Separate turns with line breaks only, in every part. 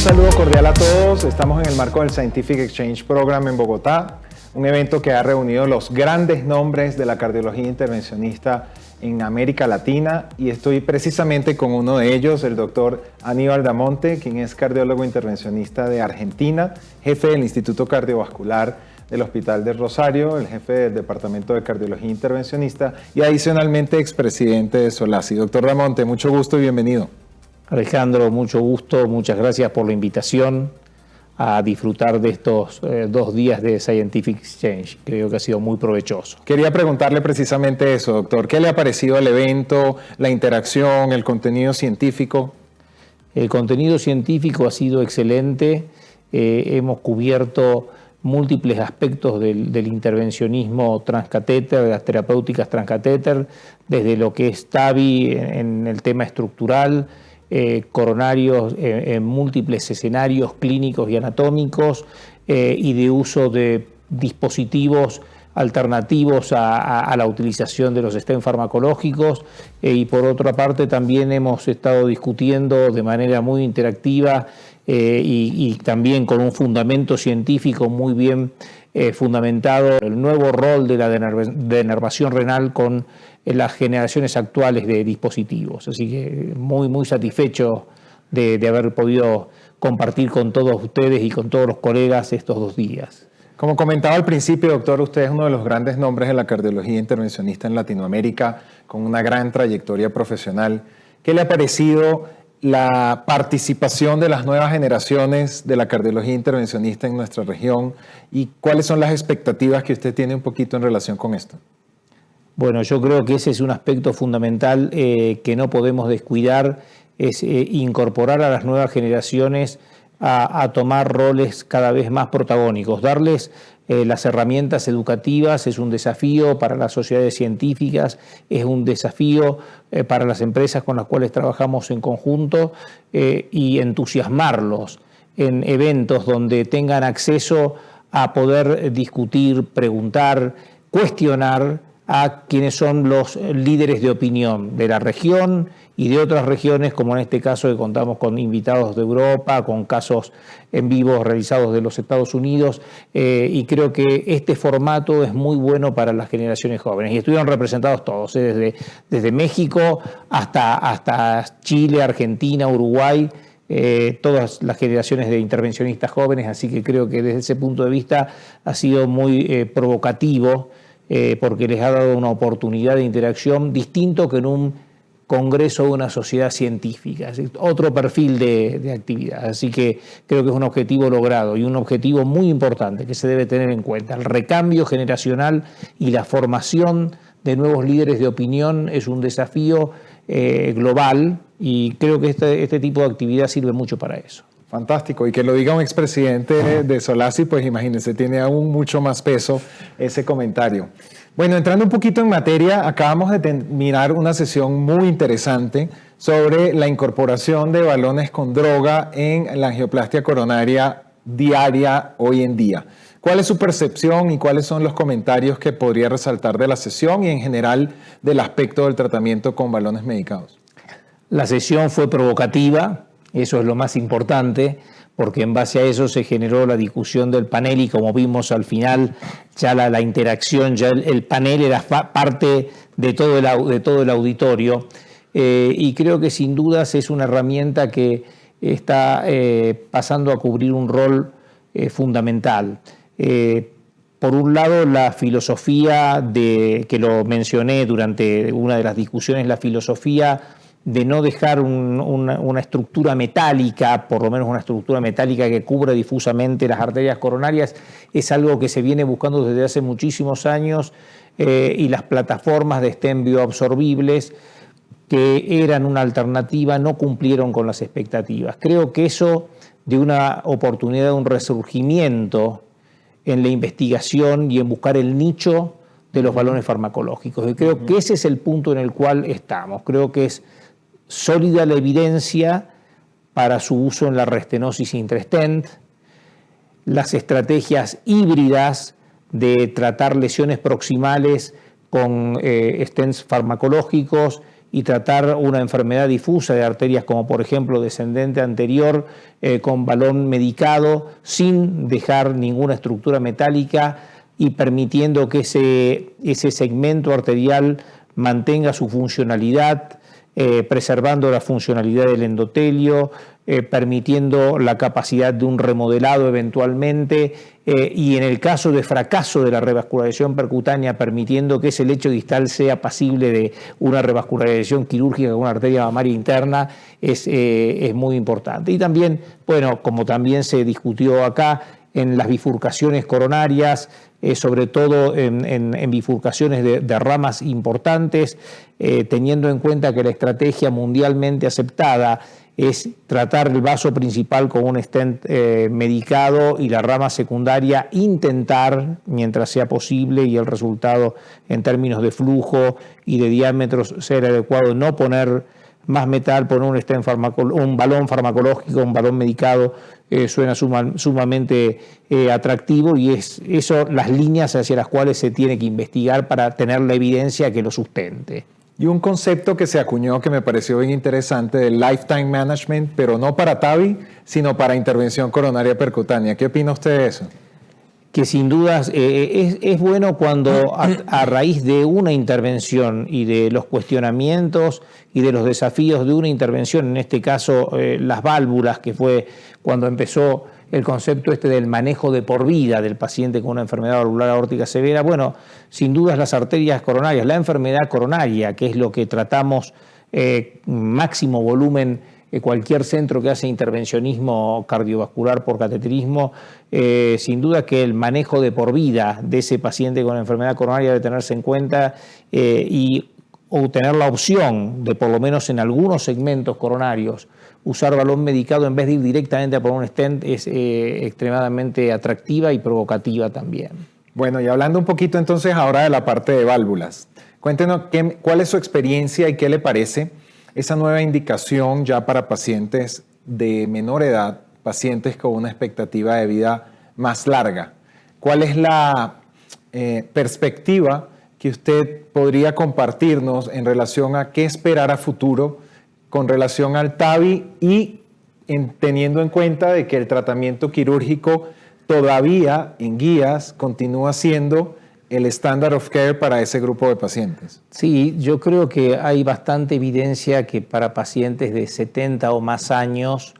saludo cordial a todos. Estamos en el marco del Scientific Exchange Program en Bogotá, un evento que ha reunido los grandes nombres de la cardiología intervencionista en América Latina, y estoy precisamente con uno de ellos, el doctor Aníbal Damonte, quien es cardiólogo intervencionista de Argentina, jefe del Instituto Cardiovascular del Hospital del Rosario, el jefe del Departamento de Cardiología Intervencionista y adicionalmente expresidente de Solasi. Doctor Damonte, mucho gusto y bienvenido.
Alejandro, mucho gusto, muchas gracias por la invitación a disfrutar de estos 2 días de Scientific Exchange. Creo que ha sido muy provechoso.
Quería preguntarle precisamente eso, doctor. ¿Qué le ha parecido el evento, la interacción, el contenido científico?
El contenido científico ha sido excelente. Hemos cubierto múltiples aspectos del intervencionismo transcatéter, de las terapéuticas transcatéter, desde lo que es TAVI en el tema estructural, coronarios en múltiples escenarios clínicos y anatómicos, y de uso de dispositivos alternativos a la utilización de los stents farmacológicos, y por otra parte también hemos estado discutiendo de manera muy interactiva y también con un fundamento científico muy bien fundamentado el nuevo rol de la denervación renal con las generaciones actuales de dispositivos. Así que muy satisfecho de haber podido compartir con todos ustedes y con todos los colegas estos 2 días.
Como comentaba al principio, doctor, usted es uno de los grandes nombres de la cardiología intervencionista en Latinoamérica, con una gran trayectoria profesional. ¿Qué le ha parecido la participación de las nuevas generaciones de la cardiología intervencionista en nuestra región, y cuáles son las expectativas que usted tiene un poquito en relación con esto?
Bueno, yo creo que ese es un aspecto fundamental que no podemos descuidar, es incorporar a las nuevas generaciones a tomar roles cada vez más protagónicos, darles las herramientas educativas. Es un desafío para las sociedades científicas, es un desafío para las empresas con las cuales trabajamos en conjunto, y entusiasmarlos en eventos donde tengan acceso a poder discutir, preguntar, cuestionar a quienes son los líderes de opinión de la región y de otras regiones, como en este caso que contamos con invitados de Europa, con casos en vivo realizados de los Estados Unidos, y creo que este formato es muy bueno para las generaciones jóvenes. Y estuvieron representados todos, desde México hasta Chile, Argentina, Uruguay, todas las generaciones de intervencionistas jóvenes, así que creo que desde ese punto de vista ha sido muy provocativo, porque les ha dado una oportunidad de interacción distinto que en un congreso de una sociedad científica, otro perfil de actividad. Así que creo que es un objetivo logrado y un objetivo muy importante que se debe tener en cuenta. El recambio generacional y la formación de nuevos líderes de opinión es un desafío global, y creo que este tipo de actividad sirve mucho para eso.
Fantástico, y que lo diga un expresidente de Solasi, pues imagínense, tiene aún mucho más peso ese comentario. Bueno, entrando un poquito en materia, acabamos de terminar una sesión muy interesante sobre la incorporación de balones con droga en la angioplastia coronaria diaria hoy en día. ¿Cuál es su percepción y cuáles son los comentarios que podría resaltar de la sesión y en general del aspecto del tratamiento con balones medicados?
La sesión fue provocativa. Eso es lo más importante, porque en base a eso se generó la discusión del panel, y como vimos al final, ya la interacción, ya el panel era parte de todo el auditorio, y creo que sin dudas es una herramienta que está pasando a cubrir un rol fundamental. Por un lado, la filosofía que lo mencioné durante una de las discusiones, la filosofía de no dejar una estructura metálica, por lo menos una estructura metálica que cubra difusamente las arterias coronarias, es algo que se viene buscando desde hace muchísimos años, y las plataformas de stent bioabsorbibles, que eran una alternativa, no cumplieron con las expectativas. Creo que eso de una oportunidad de un resurgimiento en la investigación y en buscar el nicho de los balones farmacológicos. Y creo que ese es el punto en el cual estamos. Creo que es sólida la evidencia para su uso en la restenosis intra-stent, las estrategias híbridas de tratar lesiones proximales con stents farmacológicos y tratar una enfermedad difusa de arterias como por ejemplo descendente anterior con balón medicado sin dejar ninguna estructura metálica y permitiendo que ese segmento arterial mantenga su funcionalidad, preservando la funcionalidad del endotelio, permitiendo la capacidad de un remodelado eventualmente y en el caso de fracaso de la revascularización percutánea, permitiendo que ese lecho distal sea pasible de una revascularización quirúrgica con una arteria mamaria interna, es muy importante. Y también, bueno, como también se discutió acá, en las bifurcaciones coronarias, sobre todo en bifurcaciones de ramas importantes, teniendo en cuenta que la estrategia mundialmente aceptada es tratar el vaso principal con un stent medicado y la rama secundaria intentar, mientras sea posible y el resultado en términos de flujo y de diámetros sea el adecuado, no poner más metal, poner un balón farmacológico, un balón medicado, suena sumamente atractivo y es eso las líneas hacia las cuales se tiene que investigar para tener la evidencia que lo sustente.
Y un concepto que se acuñó que me pareció bien interesante del lifetime management, pero no para TAVI, sino para intervención coronaria percutánea. ¿Qué opina usted de eso?
Que sin dudas es bueno cuando a raíz de una intervención y de los cuestionamientos y de los desafíos de una intervención, en este caso las válvulas, que fue cuando empezó el concepto del manejo de por vida del paciente con una enfermedad valvular aórtica severa, bueno, sin dudas las arterias coronarias, la enfermedad coronaria, que es lo que tratamos máximo volumen, cualquier centro que hace intervencionismo cardiovascular por cateterismo, sin duda que el manejo de por vida de ese paciente con enfermedad coronaria debe tenerse en cuenta o tener la opción de, por lo menos en algunos segmentos coronarios, usar balón medicado en vez de ir directamente a poner un stent es extremadamente atractiva y provocativa también.
Bueno, y hablando un poquito entonces ahora de la parte de válvulas, cuéntenos cuál es su experiencia y qué le parece esa nueva indicación ya para pacientes de menor edad, pacientes con una expectativa de vida más larga. ¿Cuál es la perspectiva que usted podría compartirnos en relación a qué esperar a futuro con relación al TAVI y teniendo en cuenta de que el tratamiento quirúrgico todavía en guías continúa siendo el standard of care para ese grupo de pacientes?
Sí, yo creo que hay bastante evidencia que para pacientes de 70 o más años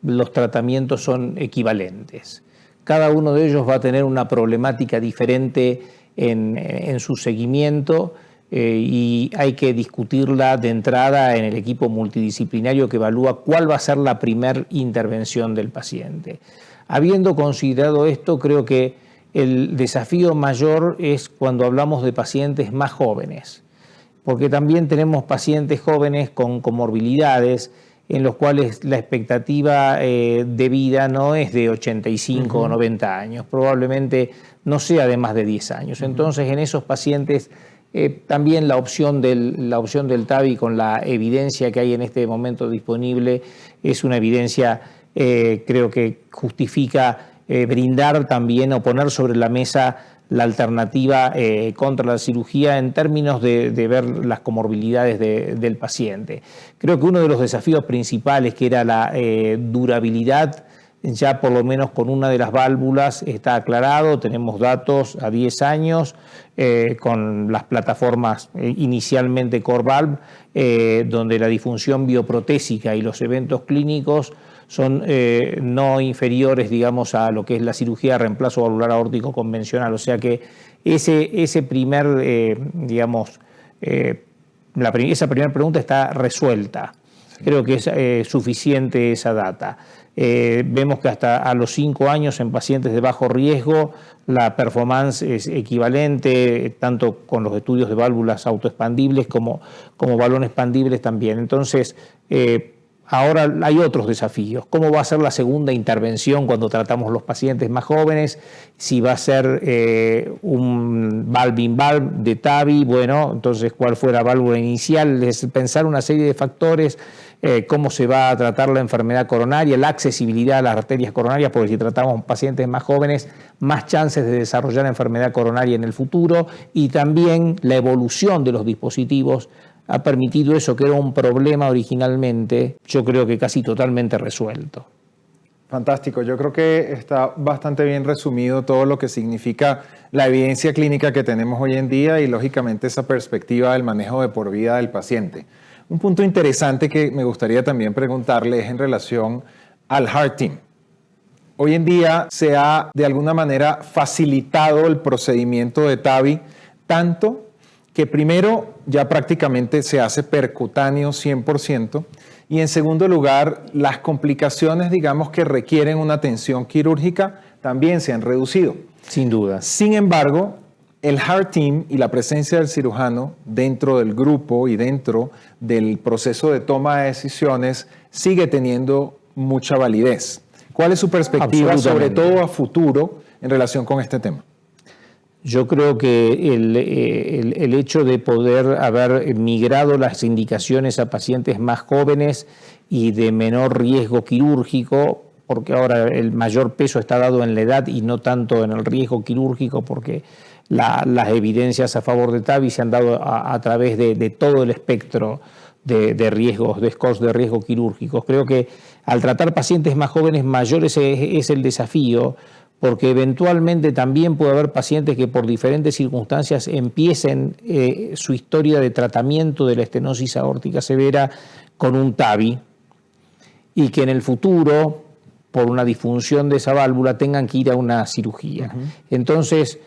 los tratamientos son equivalentes. Cada uno de ellos va a tener una problemática diferente en su seguimiento y hay que discutirla de entrada en el equipo multidisciplinario que evalúa cuál va a ser la primera intervención del paciente. Habiendo considerado esto, creo que el desafío mayor es cuando hablamos de pacientes más jóvenes, porque también tenemos pacientes jóvenes con comorbilidades en los cuales la expectativa de vida no es de 85 o 90 años, probablemente no sea de más de 10 años. Entonces, en esos pacientes también la opción del TAVI con la evidencia que hay en este momento disponible es una evidencia, creo que justifica brindar también o poner sobre la mesa la alternativa contra la cirugía en términos de ver las comorbilidades del paciente. Creo que uno de los desafíos principales, que era la durabilidad, ya por lo menos con una de las válvulas está aclarado, tenemos datos a 10 años con las plataformas inicialmente CoreValve, donde la disfunción bioprotésica y los eventos clínicos son no inferiores, digamos, a lo que es la cirugía de reemplazo valvular aórtico convencional. O sea que esa primera pregunta está resuelta. Sí. Creo que es suficiente esa data. Vemos que hasta a los 5 años en pacientes de bajo riesgo la performance es equivalente, tanto con los estudios de válvulas autoexpandibles como balón expandibles también. Entonces, ahora hay otros desafíos. ¿Cómo va a ser la segunda intervención cuando tratamos los pacientes más jóvenes? Si va a ser un valve-in-valve de TAVI, bueno, entonces cuál fue la válvula inicial, es pensar una serie de factores, cómo se va a tratar la enfermedad coronaria, la accesibilidad a las arterias coronarias, porque si tratamos pacientes más jóvenes, más chances de desarrollar enfermedad coronaria en el futuro, y también la evolución de los dispositivos ha permitido eso, que era un problema originalmente, yo creo que casi totalmente resuelto.
Fantástico, yo creo que está bastante bien resumido todo lo que significa la evidencia clínica que tenemos hoy en día y lógicamente esa perspectiva del manejo de por vida del paciente. Un punto interesante que me gustaría también preguntarle es en relación al Heart Team. Hoy en día se ha de alguna manera facilitado el procedimiento de TAVI, tanto que primero ya prácticamente se hace percutáneo 100%, y en segundo lugar, las complicaciones, digamos, que requieren una atención quirúrgica también se han reducido.
Sin duda.
Sin embargo, el Heart Team y la presencia del cirujano dentro del grupo y dentro del proceso de toma de decisiones sigue teniendo mucha validez. ¿Cuál es su perspectiva, sobre todo a futuro, en relación con este tema?
Yo creo que el hecho de poder haber migrado las indicaciones a pacientes más jóvenes y de menor riesgo quirúrgico, porque ahora el mayor peso está dado en la edad y no tanto en el riesgo quirúrgico, porque las evidencias a favor de TAVI se han dado a través de todo el espectro de riesgos, de scores de riesgo quirúrgicos. Creo que al tratar pacientes más jóvenes, mayores es el desafío, porque eventualmente también puede haber pacientes que por diferentes circunstancias empiecen su historia de tratamiento de la estenosis aórtica severa con un TAVI y que en el futuro, por una disfunción de esa válvula, tengan que ir a una cirugía. Entonces,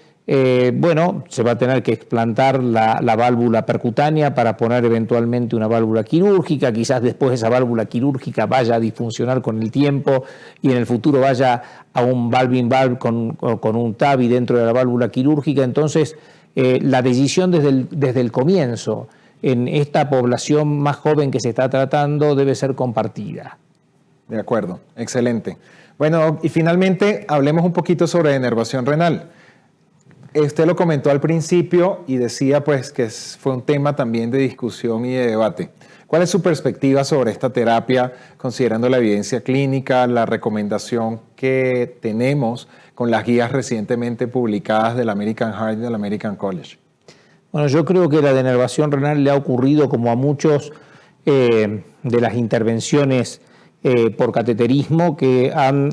bueno, se va a tener que explantar la válvula percutánea para poner eventualmente una válvula quirúrgica, quizás después esa válvula quirúrgica vaya a disfuncionar con el tiempo y en el futuro vaya a un valve-in-valve con un TAVI dentro de la válvula quirúrgica. Entonces, la decisión desde el comienzo en esta población más joven que se está tratando debe ser compartida.
De acuerdo, excelente. Bueno, y finalmente hablemos un poquito sobre denervación renal. Usted lo comentó al principio y decía pues que fue un tema también de discusión y de debate. ¿Cuál es su perspectiva sobre esta terapia, considerando la evidencia clínica, la recomendación que tenemos con las guías recientemente publicadas del American Heart y del American College?
Bueno, yo creo que la denervación renal le ha ocurrido como a muchos de las intervenciones por cateterismo que han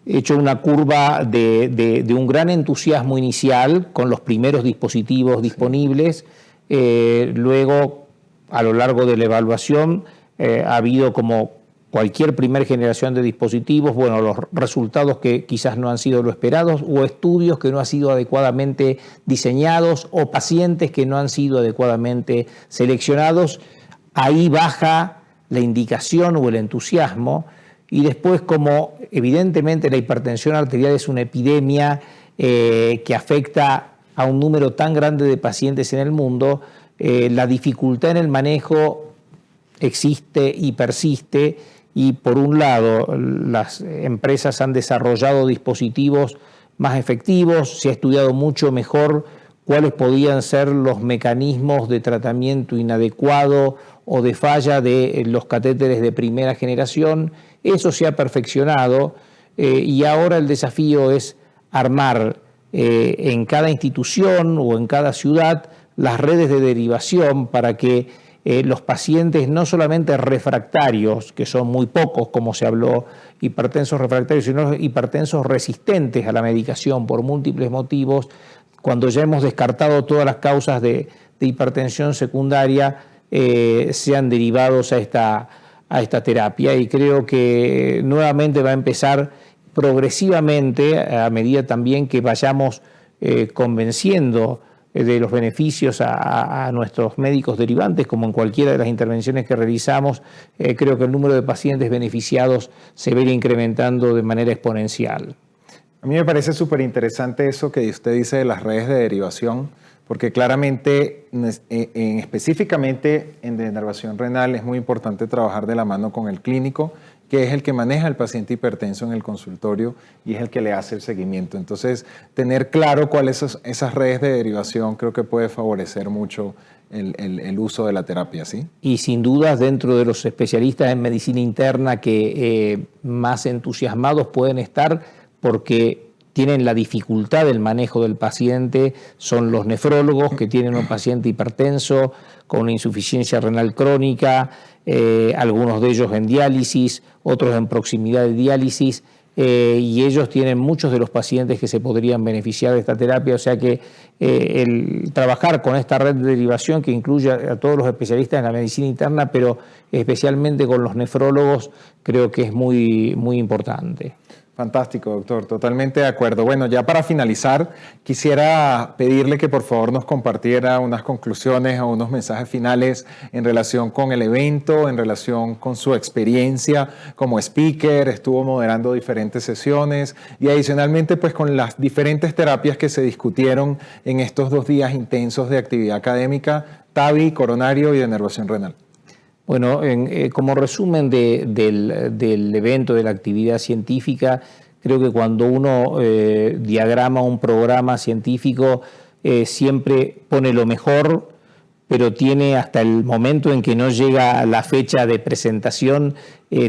hecho una curva de un gran entusiasmo inicial con los primeros dispositivos disponibles. Luego, a lo largo de la evaluación, ha habido como cualquier primera generación de dispositivos, bueno, los resultados que quizás no han sido lo esperados, o estudios que no han sido adecuadamente diseñados, o pacientes que no han sido adecuadamente seleccionados. Ahí baja la indicación o el entusiasmo. Y después, como evidentemente la hipertensión arterial es una epidemia que afecta a un número tan grande de pacientes en el mundo, la dificultad en el manejo existe y persiste. Y por un lado, las empresas han desarrollado dispositivos más efectivos, se ha estudiado mucho mejor cuáles podían ser los mecanismos de tratamiento inadecuado o de falla de los catéteres de primera generación. Eso se ha perfeccionado y ahora el desafío es armar en cada institución o en cada ciudad las redes de derivación para que los pacientes no solamente refractarios, que son muy pocos, como se habló, hipertensos refractarios, sino hipertensos resistentes a la medicación por múltiples motivos, cuando ya hemos descartado todas las causas de hipertensión secundaria, sean derivados a esta terapia. Y creo que nuevamente va a empezar progresivamente, a medida también que vayamos convenciendo de los beneficios a nuestros médicos derivantes, como en cualquiera de las intervenciones que realizamos. Creo que el número de pacientes beneficiados se va a ir incrementando de manera exponencial.
A mí me parece súper interesante eso que usted dice de las redes de derivación, porque claramente, específicamente en denervación renal, es muy importante trabajar de la mano con el clínico, que es el que maneja al paciente hipertenso en el consultorio y es el que le hace el seguimiento. Entonces, tener claro cuáles son esas redes de derivación creo que puede favorecer mucho el uso de la terapia, ¿sí?
Y sin dudas, dentro de los especialistas en medicina interna que más entusiasmados pueden estar, porque tienen la dificultad del manejo del paciente son los nefrólogos, que tienen un paciente hipertenso con una insuficiencia renal crónica, algunos de ellos en diálisis, otros en proximidad de diálisis, y ellos tienen muchos de los pacientes que se podrían beneficiar de esta terapia, o sea que el trabajar con esta red de derivación que incluye a todos los especialistas en la medicina interna, pero especialmente con los nefrólogos, creo que es muy, muy importante.
Fantástico, doctor, totalmente de acuerdo. Bueno, ya para finalizar, quisiera pedirle que por favor nos compartiera unas conclusiones o unos mensajes finales en relación con el evento, en relación con su experiencia como speaker, estuvo moderando diferentes sesiones y adicionalmente pues con las diferentes terapias que se discutieron en estos 2 días intensos de actividad académica, TAVI, coronario y denervación renal.
Bueno, como resumen del evento, de la actividad científica, creo que cuando uno diagrama un programa científico, siempre pone lo mejor, pero tiene hasta el momento en que no llega la fecha de presentación,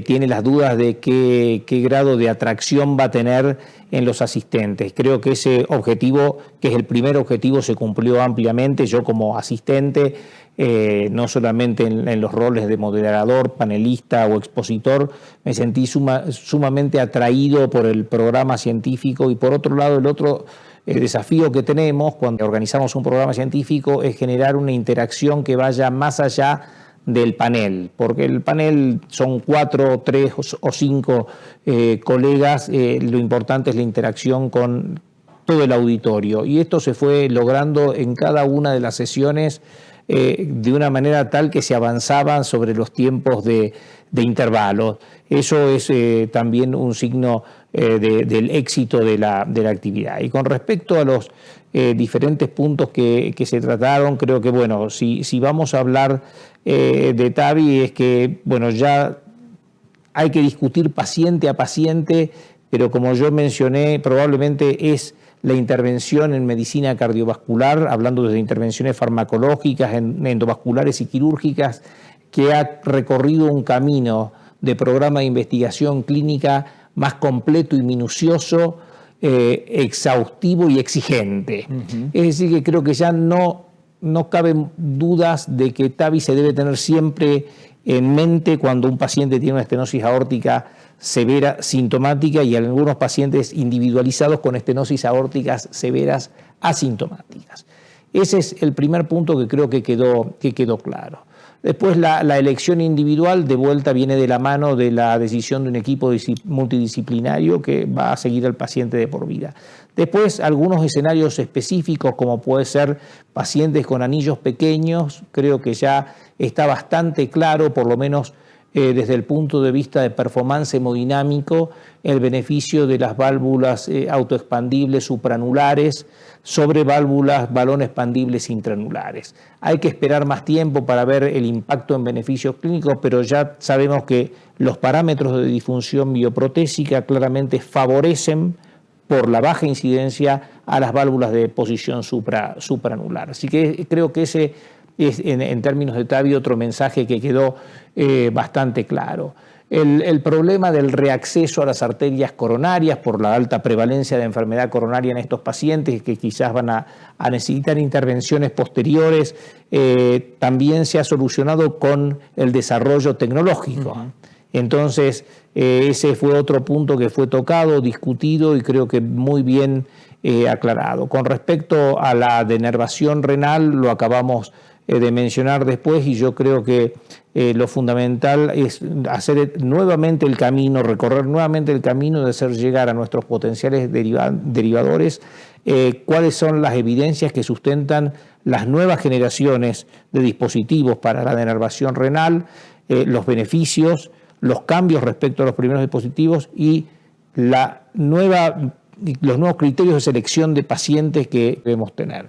tiene las dudas de qué grado de atracción va a tener en los asistentes. Creo que ese objetivo, que es el primer objetivo, se cumplió ampliamente. Yo como asistente, no solamente en los roles de moderador, panelista o expositor, me sentí sumamente atraído por el programa científico y por otro lado el desafío que tenemos cuando organizamos un programa científico es generar una interacción que vaya más allá del panel, porque el panel son 4, 3 o 5 colegas, lo importante es la interacción con todo el auditorio y esto se fue logrando en cada una de las sesiones de una manera tal que se avanzaban sobre los tiempos de intervalos. Eso es también un signo del éxito de la actividad. Y con respecto a los diferentes puntos que se trataron, creo que, bueno, si vamos a hablar de TAVI, es que, bueno, ya hay que discutir paciente a paciente, pero como yo mencioné, probablemente es la intervención en medicina cardiovascular, hablando de intervenciones farmacológicas, endovasculares y quirúrgicas, que ha recorrido un camino de programa de investigación clínica más completo y minucioso, exhaustivo y exigente. Es decir, que creo que ya no caben dudas de que TAVI se debe tener siempre en mente cuando un paciente tiene una estenosis aórtica severa sintomática y algunos pacientes individualizados con estenosis aórticas severas asintomáticas. Ese es el primer punto que creo que quedó claro. Después la elección individual de vuelta viene de la mano de la decisión de un equipo multidisciplinario que va a seguir al paciente de por vida. Después algunos escenarios específicos como puede ser pacientes con anillos pequeños, creo que ya está bastante claro, por lo menos desde el punto de vista de performance hemodinámico, el beneficio de las válvulas autoexpandibles supranulares sobre válvulas balón expandibles intranulares. Hay que esperar más tiempo para ver el impacto en beneficios clínicos, pero ya sabemos que los parámetros de disfunción bioprotésica claramente favorecen por la baja incidencia a las válvulas de posición supranular. Así que creo que ese es, en términos de TAVI, otro mensaje que quedó bastante claro. El problema del reacceso a las arterias coronarias por la alta prevalencia de enfermedad coronaria en estos pacientes que quizás van a necesitar intervenciones posteriores, también se ha solucionado con el desarrollo tecnológico. Entonces, ese fue otro punto que fue tocado, discutido y creo que muy bien aclarado. Con respecto a la denervación renal, lo acabamos de mencionar después y yo creo que lo fundamental es hacer nuevamente el camino, recorrer nuevamente el camino de hacer llegar a nuestros potenciales derivadores cuáles son las evidencias que sustentan las nuevas generaciones de dispositivos para la denervación renal, los beneficios, los cambios respecto a los primeros dispositivos y los nuevos criterios de selección de pacientes que debemos tener.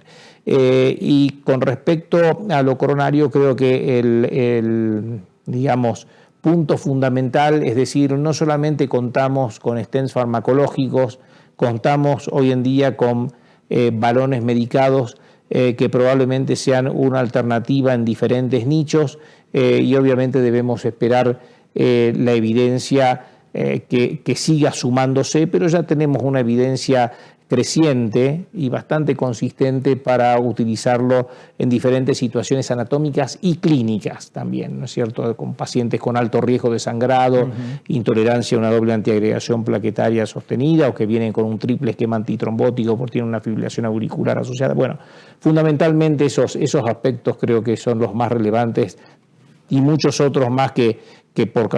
Y con respecto a lo coronario, creo que el punto fundamental, es decir, no solamente contamos con stents farmacológicos, contamos hoy en día con balones medicados que probablemente sean una alternativa en diferentes nichos y obviamente debemos esperar la evidencia que siga sumándose, pero ya tenemos una evidencia creciente y bastante consistente para utilizarlo en diferentes situaciones anatómicas y clínicas también, ¿no es cierto?, con pacientes con alto riesgo de sangrado, intolerancia a una doble antiagregación plaquetaria sostenida o que vienen con un triple esquema antitrombótico porque tienen una fibrilación auricular asociada. Bueno, fundamentalmente esos aspectos creo que son los más relevantes y muchos otros más que por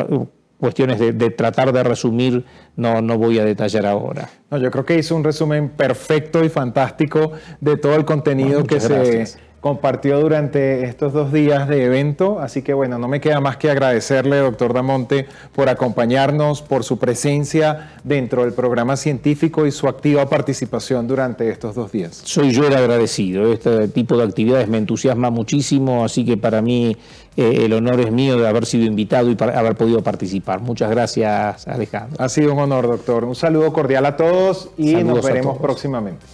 cuestiones de tratar de resumir no voy a detallar ahora.
No, yo creo que hizo un resumen perfecto y fantástico de todo el contenido que se compartió durante estos 2 días de evento. Así que bueno, no me queda más que agradecerle, doctor Damonte, por acompañarnos, por su presencia dentro del programa científico y su activa participación durante estos 2 días.
Soy yo el agradecido. Este tipo de actividades me entusiasma muchísimo, así que para mí el honor es mío de haber sido invitado y haber podido participar. Muchas gracias, Alejandro.
Ha sido un honor, doctor. Un saludo cordial a todos y nos veremos próximamente.